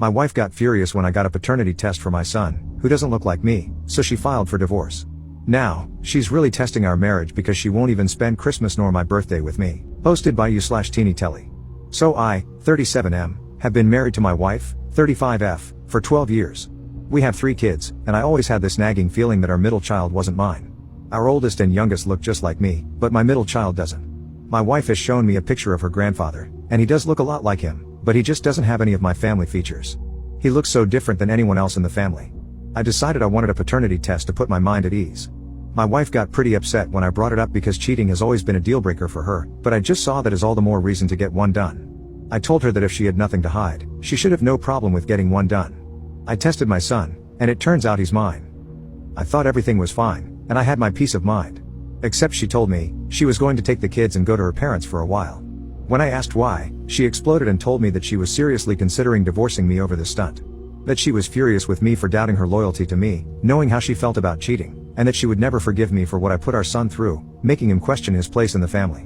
My wife got furious when I got a paternity test for my son, who doesn't look like me, so she filed for divorce. Now, she's really testing our marriage because she won't even spend Christmas nor my birthday with me. Posted by you/TeenyTelly. So I, 37M, have been married to my wife, 35F, for 12 years. We have 3 kids, and I always had this nagging feeling that our middle child wasn't mine. Our oldest and youngest look just like me, but my middle child doesn't. My wife has shown me a picture of her grandfather, and he does look a lot like him, but he just doesn't have any of my family features. He looks so different than anyone else in the family. I decided I wanted a paternity test to put my mind at ease. My wife got pretty upset when I brought it up because cheating has always been a deal breaker for her, but I just saw that as all the more reason to get one done. I told her that if she had nothing to hide, she should have no problem with getting one done. I tested my son, and it turns out he's mine. I thought everything was fine, and I had my peace of mind. Except she told me she was going to take the kids and go to her parents for a while. When I asked why, she exploded and told me that she was seriously considering divorcing me over this stunt. That she was furious with me for doubting her loyalty to me, knowing how she felt about cheating, and that she would never forgive me for what I put our son through, making him question his place in the family.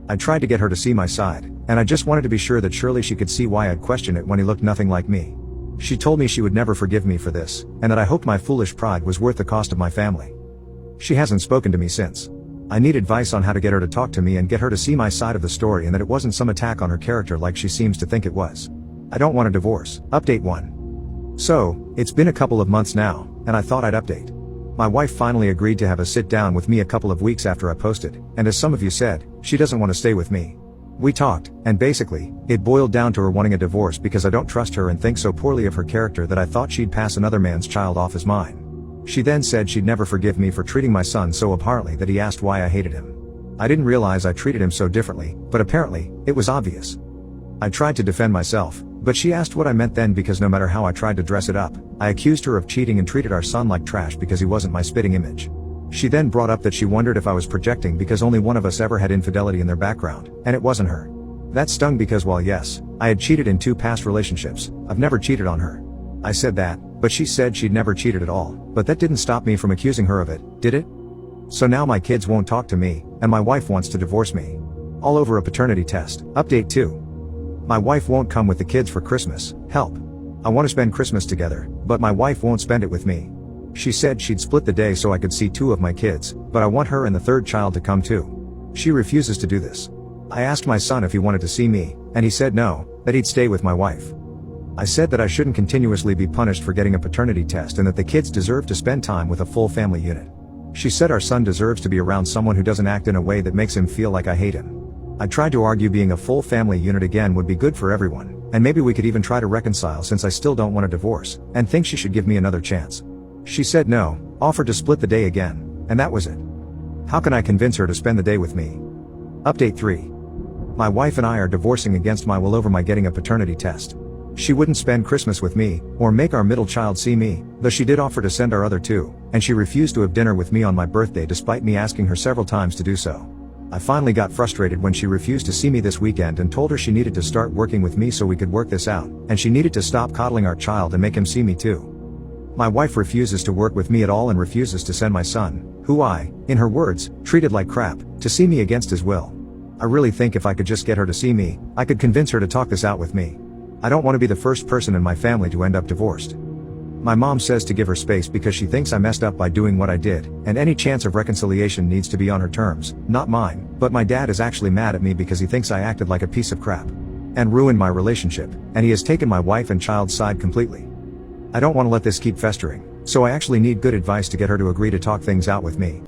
I tried to get her to see my side, and I just wanted to be sure that surely she could see why I'd question it when he looked nothing like me. She told me she would never forgive me for this, and that I hoped my foolish pride was worth the cost of my family. She hasn't spoken to me since. I need advice on how to get her to talk to me and get her to see my side of the story and that it wasn't some attack on her character like she seems to think it was. I don't want a divorce. Update 1. So, it's been a couple of months now, and I thought I'd update. My wife finally agreed to have a sit down with me a couple of weeks after I posted, and as some of you said, she doesn't want to stay with me. We talked, and basically, it boiled down to her wanting a divorce because I don't trust her and think so poorly of her character that I thought she'd pass another man's child off as mine. She then said she'd never forgive me for treating my son so abhorrently that he asked why I hated him. I didn't realize I treated him so differently, but apparently, it was obvious. I tried to defend myself, but she asked what I meant then because no matter how I tried to dress it up, I accused her of cheating and treated our son like trash because he wasn't my spitting image. She then brought up that she wondered if I was projecting because only one of us ever had infidelity in their background, and it wasn't her. That stung because while yes, I had cheated in 2 past relationships, I've never cheated on her. I said that, but she said she'd never cheated at all, but that didn't stop me from accusing her of it, did it? So now my kids won't talk to me, and my wife wants to divorce me. All over a paternity test. Update 2. My wife won't come with the kids for Christmas. Help. I want to spend Christmas together, but my wife won't spend it with me. She said she'd split the day so I could see 2 of my kids, but I want her and the 3rd child to come too. She refuses to do this. I asked my son if he wanted to see me, and he said no, that he'd stay with my wife. I said that I shouldn't continuously be punished for getting a paternity test and that the kids deserve to spend time with a full family unit. She said our son deserves to be around someone who doesn't act in a way that makes him feel like I hate him. I tried to argue being a full family unit again would be good for everyone, and maybe we could even try to reconcile since I still don't want a divorce, and think she should give me another chance. She said no, offered to split the day again, and that was it. How can I convince her to spend the day with me? Update 3. My wife and I are divorcing against my will over my getting a paternity test. She wouldn't spend Christmas with me, or make our middle child see me, though she did offer to send our other 2, and she refused to have dinner with me on my birthday despite me asking her several times to do so. I finally got frustrated when she refused to see me this weekend and told her she needed to start working with me so we could work this out, and she needed to stop coddling our child and make him see me too. My wife refuses to work with me at all and refuses to send my son, who I, in her words, treated like crap, to see me against his will. I really think if I could just get her to see me, I could convince her to talk this out with me. I don't want to be the first person in my family to end up divorced. My mom says to give her space because she thinks I messed up by doing what I did, and any chance of reconciliation needs to be on her terms, not mine, but my dad is actually mad at me because he thinks I acted like a piece of crap. And ruined my relationship, and he has taken my wife and child's side completely. I don't want to let this keep festering, so I actually need good advice to get her to agree to talk things out with me.